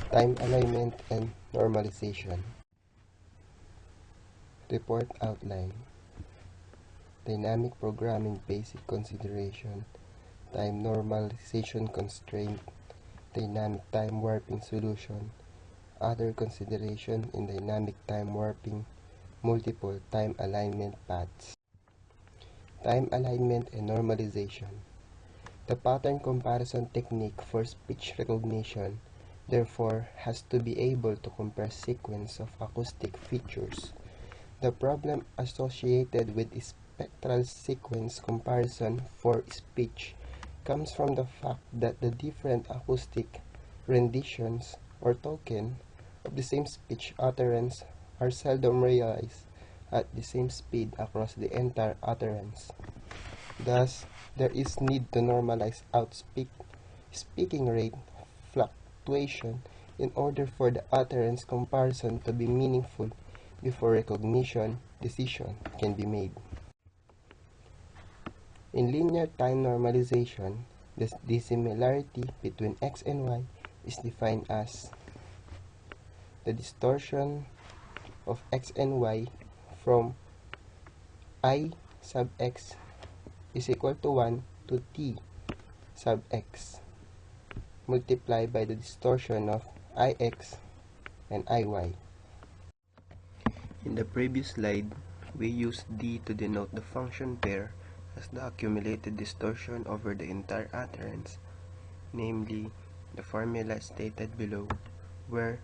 Time alignment and normalization. Report outline. Dynamic programming basic consideration. Time normalization constraint. Dynamic time warping solution. Other consideration in dynamic time warping. Multiple time alignment paths. Time alignment and normalization. The pattern comparison technique for speech recognition therefore has to be able to compare sequence of acoustic features. The problem associated with spectral sequence comparison for speech comes from the fact that the different acoustic renditions or token of the same speech utterance are seldom realized at the same speed across the entire utterance. Thus, there is need to normalize out speaking rate fluctuation in order for the utterance comparison to be meaningful before recognition decision can be made. In linear time normalization, the dissimilarity between x and y is defined as the distortion of x and y from I sub x is equal to 1 to t sub x multiplied by the distortion of ix and iy. In the previous slide, we used d to denote the function pair as the accumulated distortion over the entire utterance, namely the formula stated below, where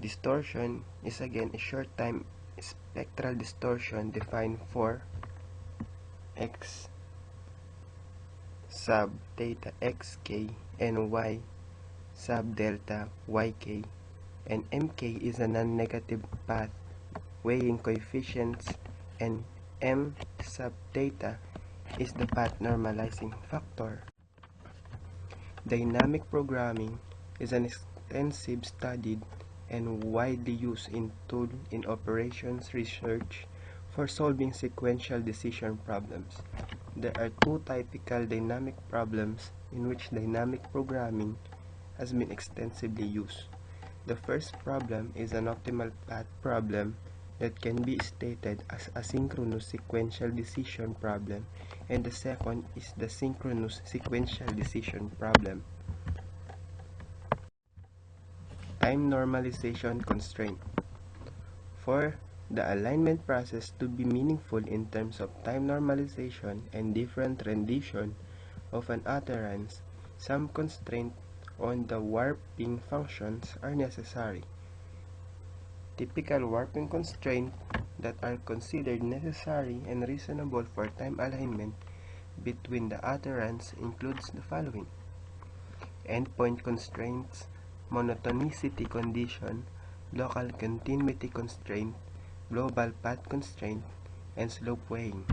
distortion is again a short-time spectral distortion defined for x sub theta xk and y sub delta yk, and mk is a non-negative path weighing coefficients, and m sub theta is the path normalizing factor. Dynamic programming is an extensive studied and widely used tool in operations research for solving sequential decision problems. There are two typical dynamic problems in which dynamic programming has been extensively used. The first problem is an optimal path problem that can be stated as a synchronous sequential decision problem, and the second is the synchronous sequential decision problem. Time normalization constraint. For the alignment process to be meaningful in terms of time normalization and different rendition of an utterance, some constraints on the warping functions are necessary. Typical warping constraints that are considered necessary and reasonable for time alignment between the utterance includes the following: endpoint constraints, monotonicity condition, local continuity constraint, global path constraint, and slope weighing,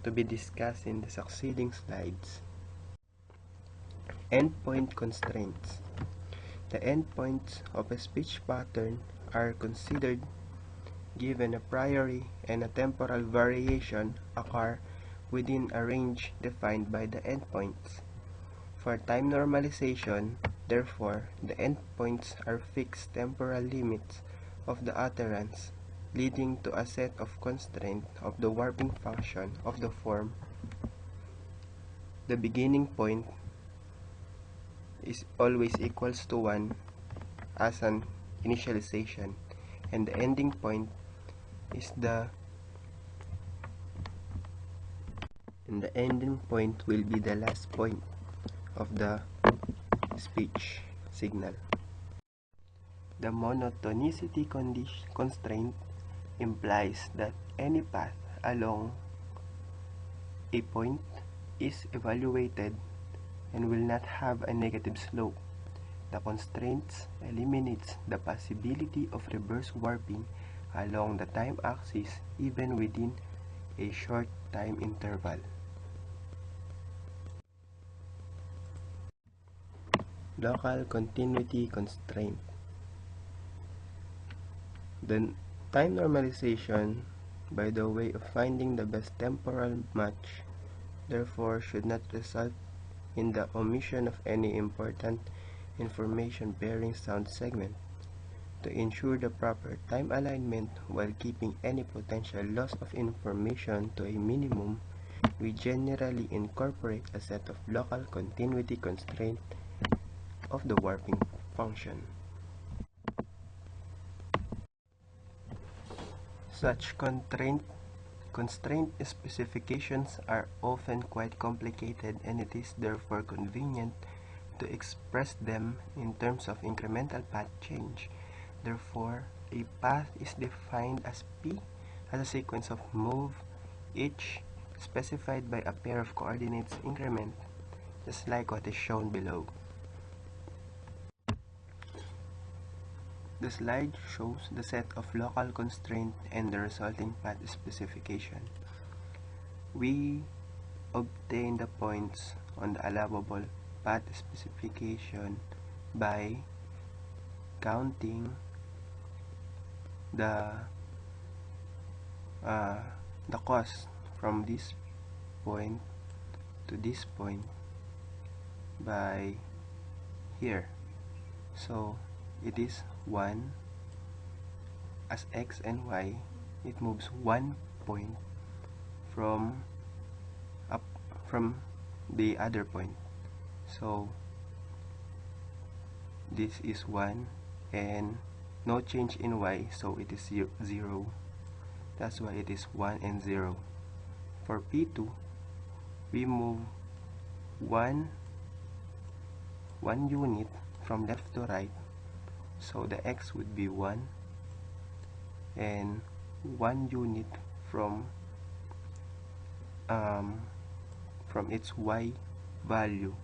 to be discussed in the succeeding slides. Endpoint constraints. The endpoints of a speech pattern are considered given a priori and a temporal variation occur within a range defined by the endpoints. For time normalization, therefore, the endpoints are fixed temporal limits of the utterance, leading to a set of constraints of the warping function of the form. The beginning point is always equals to 1 as an initialization, and the ending point is will be the last point of the speech signal. The monotonicity constraint implies that any path along a point is evaluated and will not have a negative slope. The constraints eliminates the possibility of reverse warping along the time axis even within a short time interval. Local continuity constraint. The time normalization by the way of finding the best temporal match therefore should not result in the omission of any important information-bearing sound segment. To ensure the proper time alignment while keeping any potential loss of information to a minimum, we generally incorporate a set of local continuity constraints of the warping function. Such constraint specifications are often quite complicated, and it is therefore convenient to express them in terms of incremental path change. Therefore, a path is defined as P as a sequence of move, each specified by a pair of coordinates increment, just like what is shown below. The slide shows the set of local constraints and the resulting path specification. We obtain the points on the allowable path specification by counting the cost from this point to this point by here. So it is 1 as x and y. It moves 1 point from the other point. So this is 1 and no change in y, so it is 0. That's why it is 1 and 0. For P2, we move 1 unit from left to right, so the x would be 1, and 1 unit from its y value,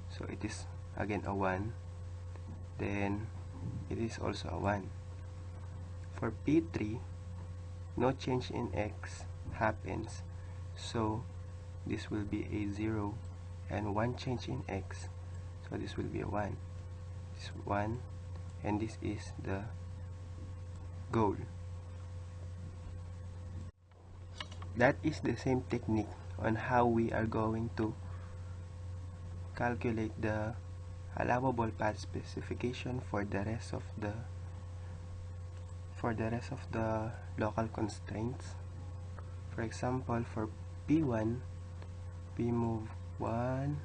so it is again a 1, then it is also a 1. For P3, no change in x happens, so this will be a 0, and 1 change in x, so this will be a 1. This 1, and this is the goal. That is the same technique on how we are going to calculate the allowable path specification for the rest of the local constraints. For example, for P1, we move 1,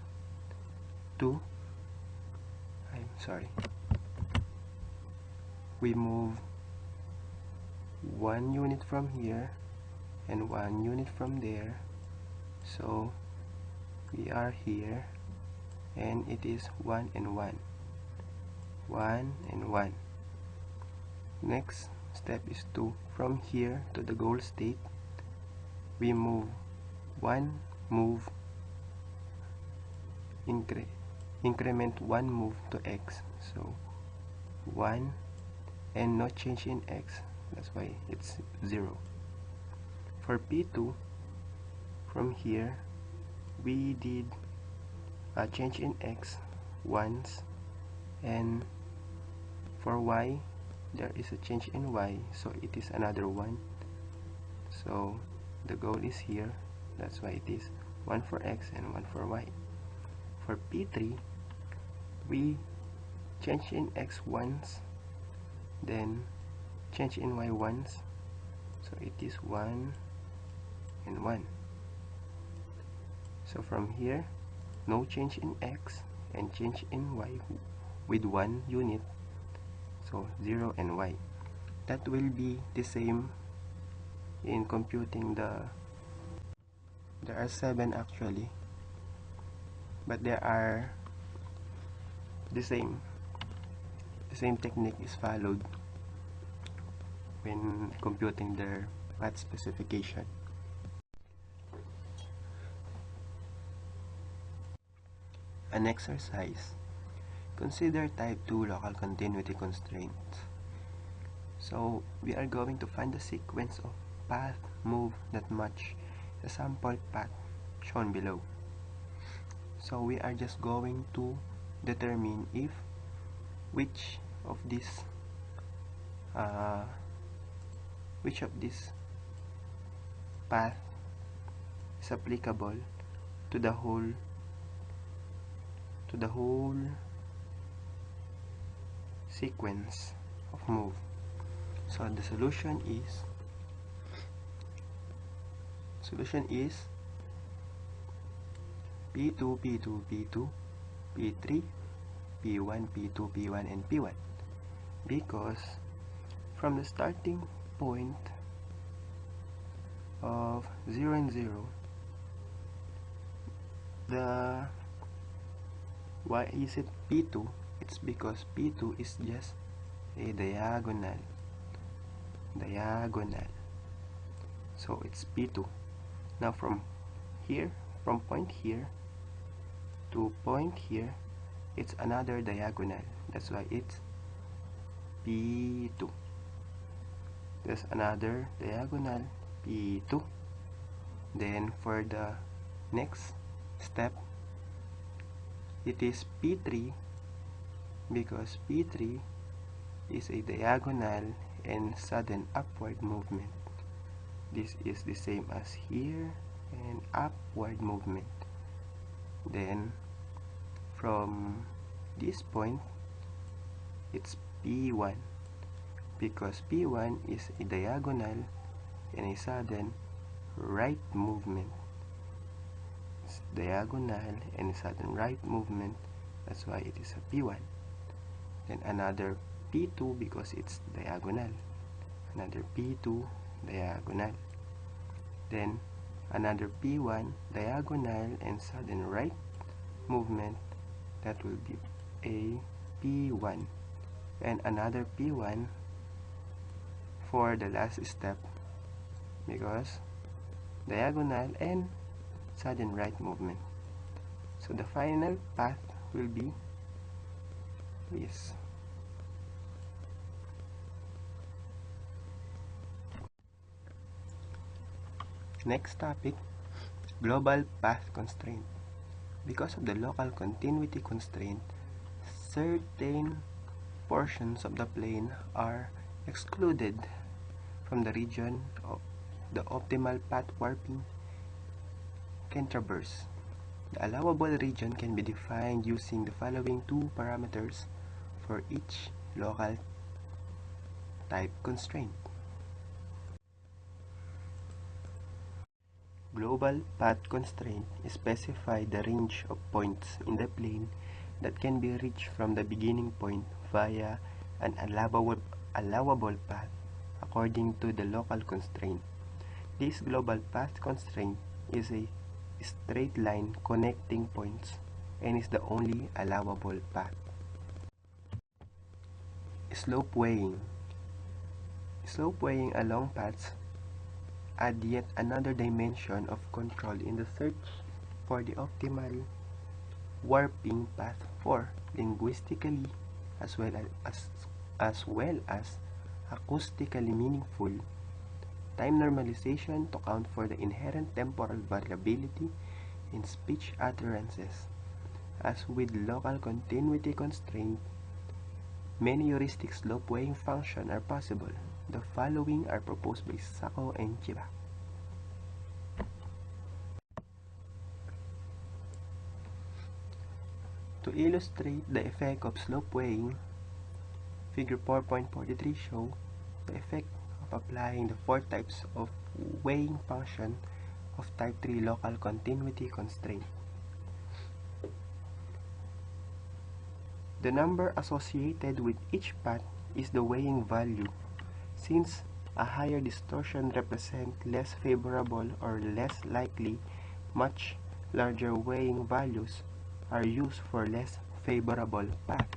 2, we move 1 unit from here and 1 unit from there, so we are here, and it is 1 and 1, 1 and 1. Next step is to, from here to the goal state, we move 1 move, increment 1 move to x, so 1, and no change in x, that's why it's 0. For P2, from here, we did a change in x once, and for y, there is a change in y, so it is another 1. So the goal is here, that's why it is 1 for x and 1 for y. For P3, we change in x once, then change in y once, so it is 1 and 1. So from here, no change in x and change in y with 1 unit, so 0 and y. That will be the same in computing there are 7 actually, but there are the same technique is followed when computing their path specification. An exercise. Consider type 2 local continuity constraints. So we are going to find the sequence of path move that match the sample path shown below. So we are just going to determine if which of these path is applicable to the whole sequence of move. So the solution is P2, P2, P2, P3, P1, P2, P1, and P1. Because from the starting point of 0 and 0, why is it P2? It's because P2 is just a diagonal. So it's P2. Now from point here to point here, it's another diagonal. That's why it's P2. There's another diagonal, P2. Then for the next step, it is P3, because P3 is a diagonal and sudden upward movement. This is the same as here, and upward movement. Then from this point, it's P1, because P1 is a diagonal and a sudden right movement. It's diagonal and sudden right movement. That's why it is a P1. Then another P2 because it's diagonal. Another P2 diagonal. Then another P1 diagonal and sudden right movement. That will be a P1. And another P1 for the last step, because diagonal and sudden right movement. So the final path will be this. Next topic, global path constraint. Because of the local continuity constraint, certain portions of the plane are excluded from the region of the optimal path warping can traverse. The allowable region can be defined using the following two parameters for each local type constraint. Global path constraint specifies the range of points in the plane that can be reached from the beginning point via an allowable path according to the local constraint. This global path constraint is a straight line connecting points and is the only allowable path. Slope weighing. Slope weighing along paths add yet another dimension of control in the search for the optimal warping path for linguistically as well as acoustically meaningful time normalization to account for the inherent temporal variability in speech utterances. As with local continuity constraint, many heuristic slope weighing functions are possible. The following are proposed by Sacco and Chiba. To illustrate the effect of slope weighing, Figure 4.43 shows the effect of applying the four types of weighing function of type 3 local continuity constraint. The number associated with each path is the weighing value, since a higher distortion represents less favorable or less likely, much larger weighing values are used for less favorable path.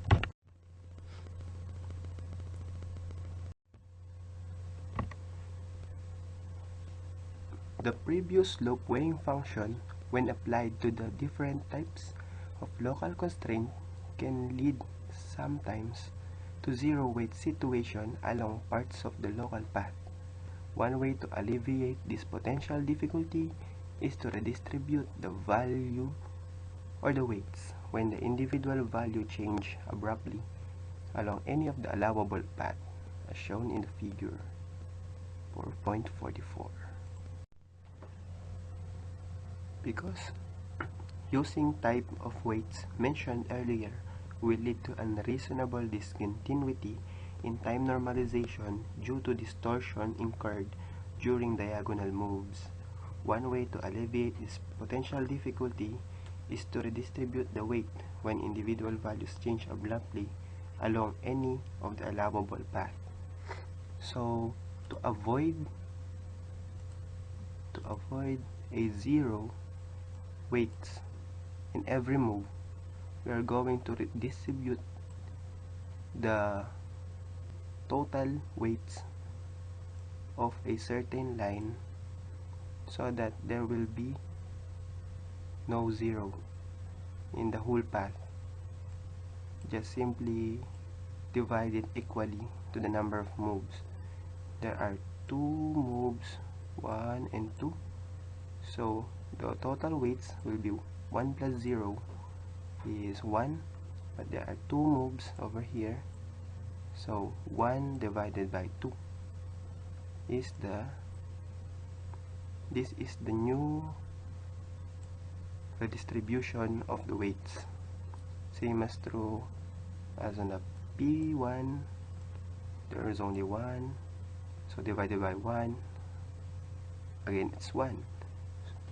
The previous slope weighing function, when applied to the different types of local constraint, can lead sometimes to zero-weight situation along parts of the local path. One way to alleviate this potential difficulty is to redistribute the value or the weights when the individual value change abruptly along any of the allowable path, as shown in the figure 4.44. Because using type of weights mentioned earlier will lead to unreasonable discontinuity in time normalization due to distortion incurred during diagonal moves. One way to alleviate this potential difficulty is to redistribute the weight when individual values change abruptly along any of the allowable paths. So, to avoid a zero weights in every move, we are going to distribute the total weights of a certain line so that there will be no zero in the whole path. Just simply divide it equally to the number of moves. There are 2 moves, 1 and 2, so the total weights will be 1 plus 0 is 1, but there are 2 moves over here, so 1 divided by 2 is this is the new redistribution of the weights. Same as true as on the P1, there is only 1, so divided by 1, again it's 1.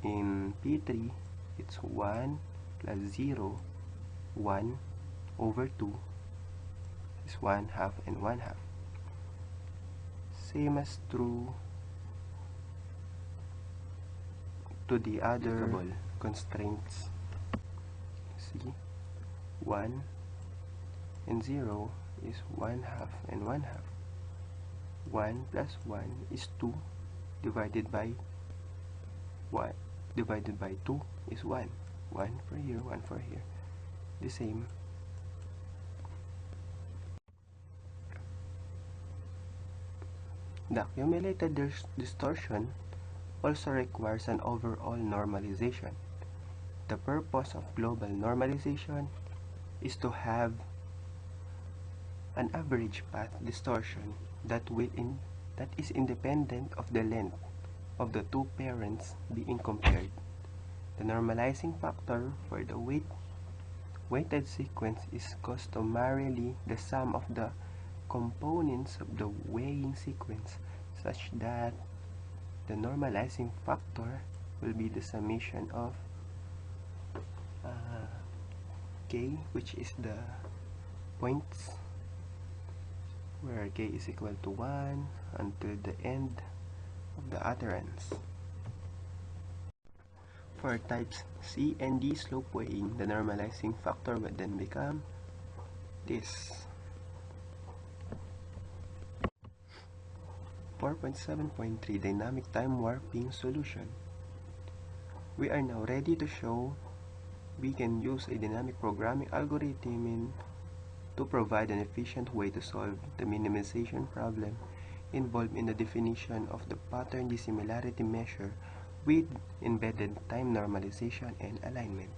In P3, it's 1 plus 0, 1 over 2 is 1 half and 1 half. Same as true to the other constraints. See, 1 and 0 is 1 half and 1 half. 1 plus 1 is 2 divided by 1 divided by 2 is 1. 1 for here, 1 for here. The same. The accumulated distortion also requires an overall normalization. The purpose of global normalization is to have an average path distortion that is independent of the length of the 2 parents being compared. The normalizing factor for the weighted sequence is customarily the sum of the components of the weighing sequence, such that the normalizing factor will be the summation of k, which is the points where k is equal to 1 until the end of the utterance. For types C and D slope weighing, the normalizing factor will then become this. 4.7.3 Dynamic Time Warping Solution. We are now ready to show we can use a dynamic programming algorithm to provide an efficient way to solve the minimization problem involved in the definition of the pattern dissimilarity measure with embedded time normalization and alignment.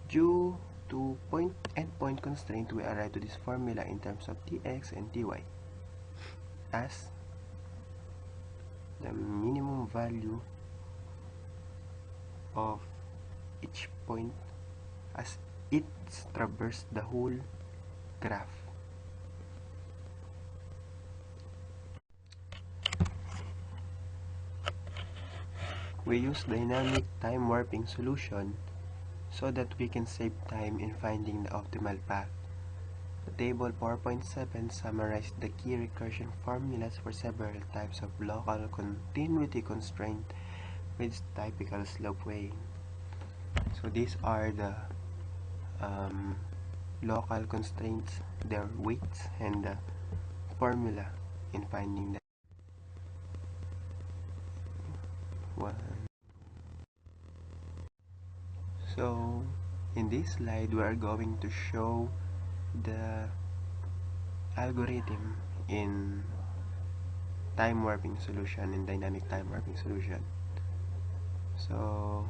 Due to endpoint constraint, we arrive to this formula in terms of Tx and Ty as the minimum value of each point as it traverses the whole graph. We use dynamic time warping solution so that we can save time in finding the optimal path. The table 4.7 summarizes the key recursion formulas for several types of local continuity constraint with typical slope weighing. So these are the local constraints, their weights, and the formula in finding them. So in this slide, we are going to show the algorithm in time warping solution, in dynamic time warping solution. So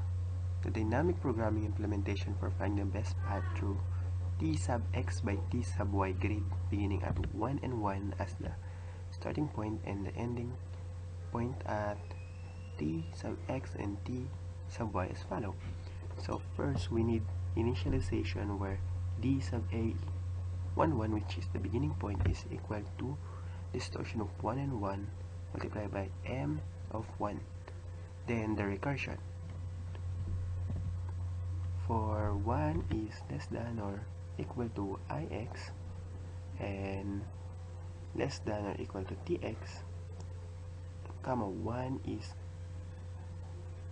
the dynamic programming implementation for finding the best path through t sub x by t sub y grid, beginning at 1 and 1 as the starting point and the ending point at t sub x and t sub y as follow. So first we need initialization where d sub a 1, 1, which is the beginning point, is equal to distortion of 1 and 1 multiplied by m of 1. Then the recursion for 1 is less than or equal to ix and less than or equal to tx, comma 1 is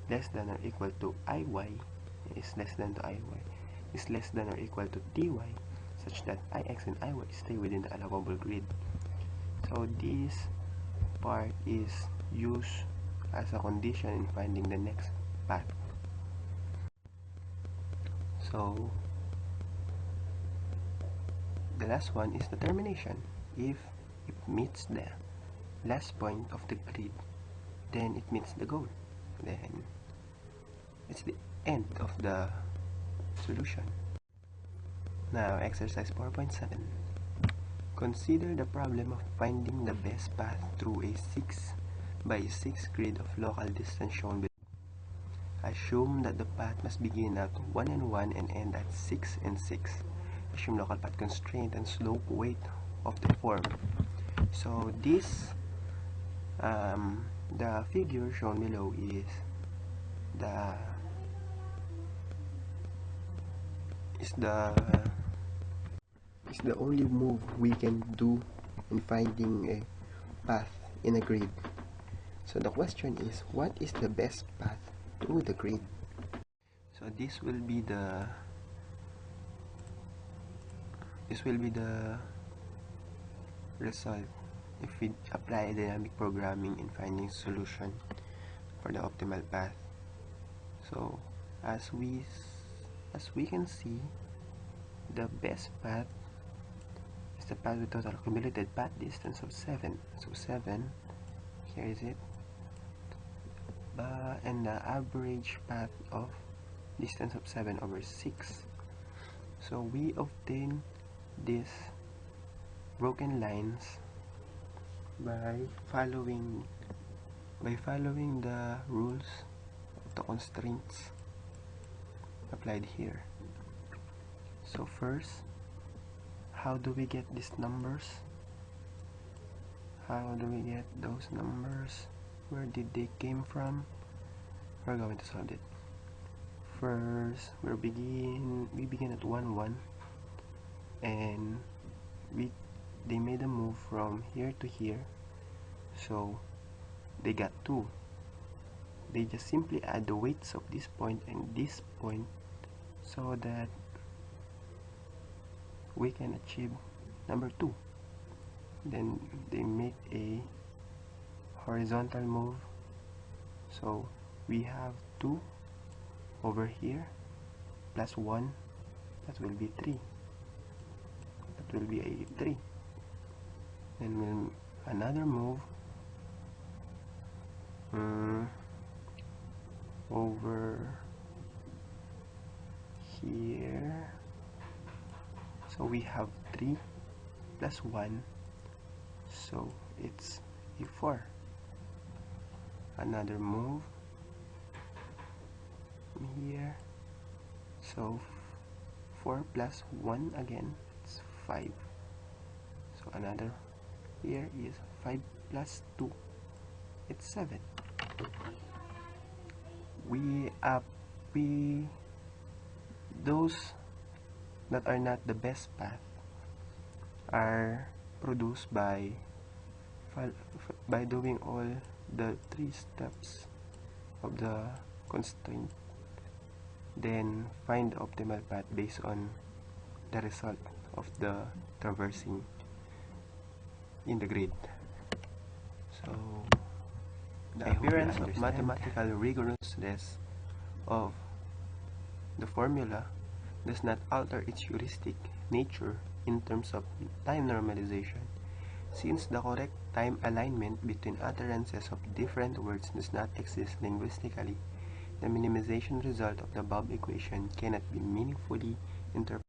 less than or equal to iy is less than to iy is less than or equal to dy, such that ix and iy stay within the allowable grid. So this part is used as a condition in finding the next path. So the last one is the termination. If it meets the last point of the grid, then it meets the goal. Then it's the end of the solution. Now exercise 4.7. Consider the problem of finding the best path through a 6 by 6 grid of local distance shown below. Assume that the path must begin at 1 and 1 and end at 6 and 6. Assume local path constraint and slope weight of the form. So this, the figure shown below is the only move we can do in finding a path in a grid. So the question is, what is the best path through the grid? So this will be the result if we apply dynamic programming in finding solution for the optimal path. So as we can see, the best path is the path with total accumulated path distance of 7. So 7, here is it, and the average path of distance of 7 over 6. So we obtain these broken lines by following the rules of the constraints applied here. So first, how do we get these numbers? How do we get those numbers? Where did they came from? We're going to solve it. First, we begin at 1, 1, and they made a move from here to here, so they got 2. They just simply add the weights of this point and this point so that we can achieve number 2. Then they make a horizontal move, so we have 2 over here plus 1, that will be 3. That will be a 3. Then we'll another move over here, so we have 3 plus 1, so it's a 4. Another move here, so 4 plus 1 again, it's 5. So another here is 5 plus 2, it's 7. Those that are not the best path are produced by doing all the 3 steps of the constraint, then find the optimal path based on the result of the traversing in the grid. So the appearance of mathematical rigorousness of the formula does not alter its heuristic nature in terms of time normalization, since the correct time alignment between utterances of different words does not exist linguistically. The minimization result of the above equation cannot be meaningfully interpreted.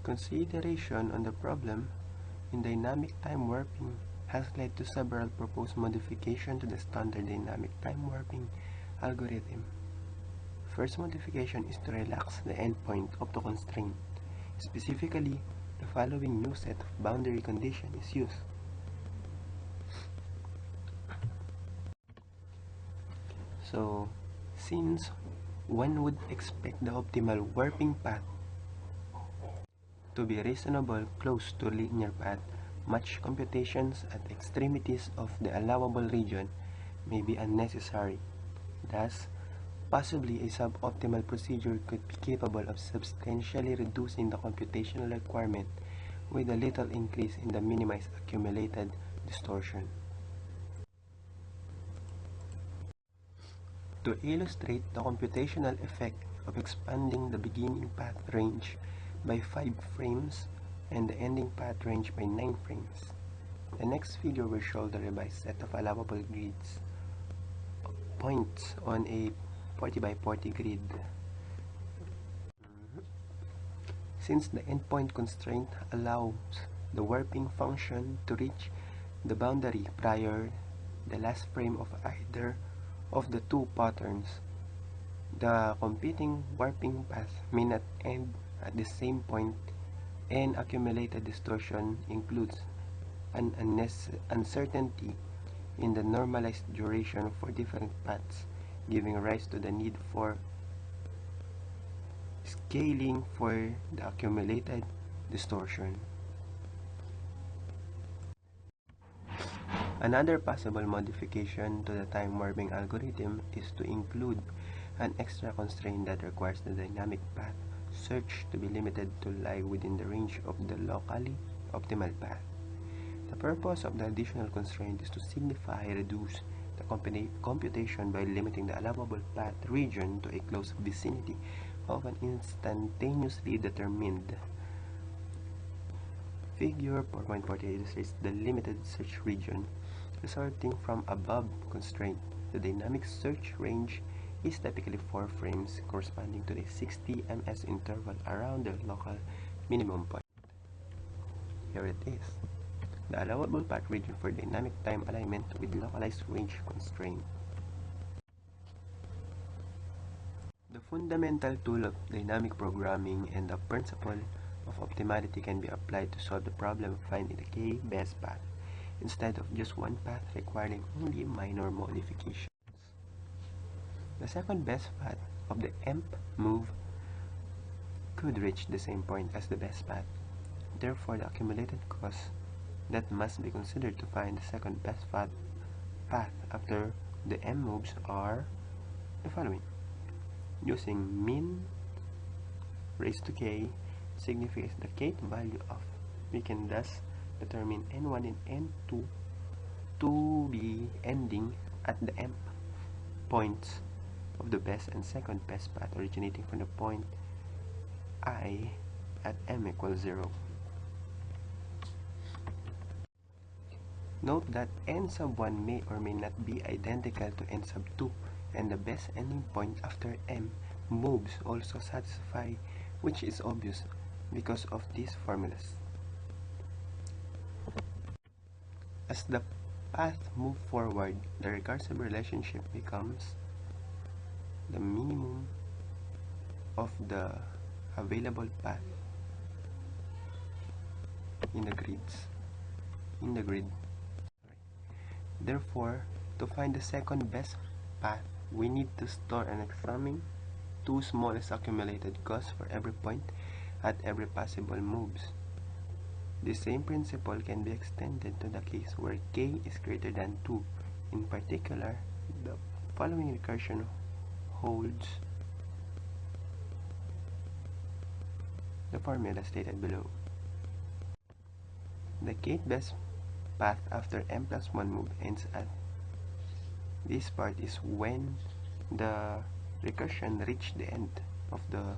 Consideration on the problem in dynamic time warping has led to several proposed modifications to the standard dynamic time warping algorithm. first modification is to relax the endpoint of the constraint. Specifically, the following new set of boundary condition is used. So, since one would expect the optimal warping path to be reasonable close to linear path, much computations at extremities of the allowable region may be unnecessary. Thus, possibly a suboptimal procedure could be capable of substantially reducing the computational requirement with a little increase in the minimized accumulated distortion. To illustrate the computational effect of expanding the beginning path range by 5 frames and the ending path range by 9 frames, the next figure will show the revised set of allowable grids points on a 40 by 40 grid. Since the endpoint constraint allows the warping function to reach the boundary prior the last frame of either of the two patterns, the competing warping path may not end at the same point, and accumulated distortion includes an uncertainty in the normalized duration for different paths, giving rise to the need for scaling for the accumulated distortion. Another possible modification to the time warping algorithm is to include an extra constraint that requires the dynamic path search to be limited to lie within the range of the locally optimal path. The purpose of the additional constraint is to signify reduce the computation by limiting the allowable path region to a close vicinity of an instantaneously determined. Figure 4.48 illustrates the limited search region resulting from above constraint. The dynamic search range is typically 4 frames corresponding to the 60 ms interval around the local minimum point. Here it is. The allowable path region for dynamic time alignment with localized range constraint. The fundamental tool of dynamic programming and the principle of optimality can be applied to solve the problem of finding the k-best path instead of just one path requiring only minor modifications. The second best path of the emp move could reach the same point as the best path. Therefore, the accumulated cost that must be considered to find the second best path after the m moves are the following. Using min raised to k signifies the kth value of. We can thus determine n1 and n2 to be ending at the m points of the best and second best path originating from the point I at m equals 0. Note that n sub 1 may or may not be identical to n sub 2, and the best ending point after m moves also satisfy, which is obvious because of these formulas. As the path moves forward, the recursive relationship becomes the minimum of the available path in the grid. Therefore, to find the second best path, we need to store and examine two smallest accumulated costs for every point at every possible moves. The same principle can be extended to the case where k is greater than 2. In particular, the following recursion holds the formula stated below. The kth best path after m plus 1 move ends at this part is when the recursion reached the end of the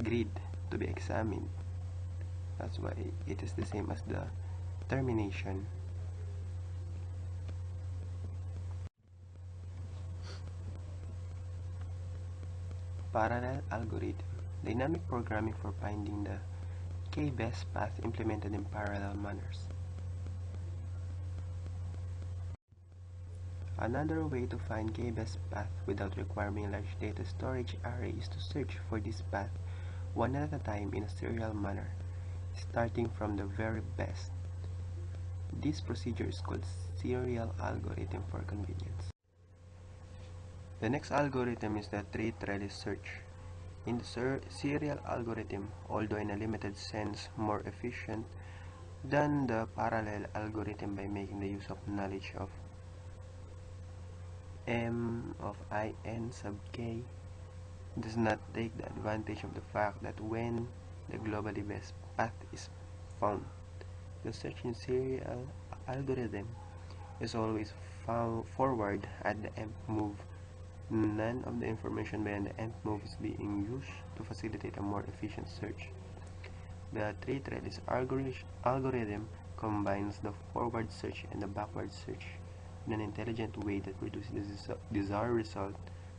grid to be examined. That's why it is the same as the termination. Parallel algorithm. Dynamic programming for finding the k-best path implemented in parallel manners. Another way to find k-best path without requiring large data storage array is to search for this path one at a time in a serial manner, starting from the very best. This procedure is called serial algorithm for convenience. The next algorithm is the Tree-Trellis Search. In the serial algorithm, although in a limited sense more efficient than the parallel algorithm by making the use of knowledge of M of in sub k, does not take the advantage of the fact that when the globally best path is found, the search in serial algorithm is always forward at the nth move. None of the information beyond the nth move is being used to facilitate a more efficient search. The Tree-Trellis algorithm combines the forward search and the backward search in an intelligent way that produces the desired result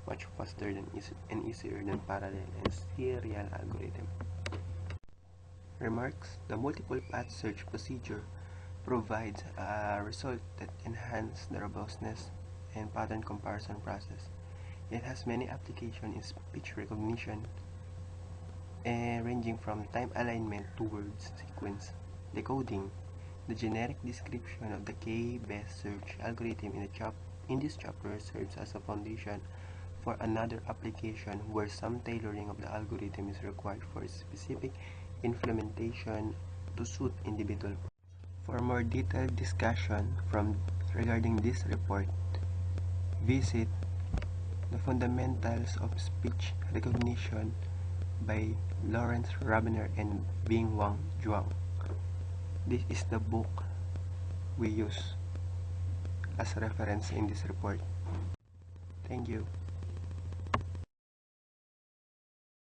much faster and easier than parallel and serial algorithm. Remarks: the multiple path search procedure provides a result that enhances the robustness and pattern comparison process. It has many applications in speech recognition, ranging from time alignment to word sequence decoding. The generic description of the k-best search algorithm in this chapter serves as a foundation for another application where some tailoring of the algorithm is required for a specific implementation to suit individual. For more detailed discussion regarding this report, visit The Fundamentals of Speech Recognition by Lawrence Rabiner and Bing-Wang Zhuang. This is the book we use as reference in this report. Thank you.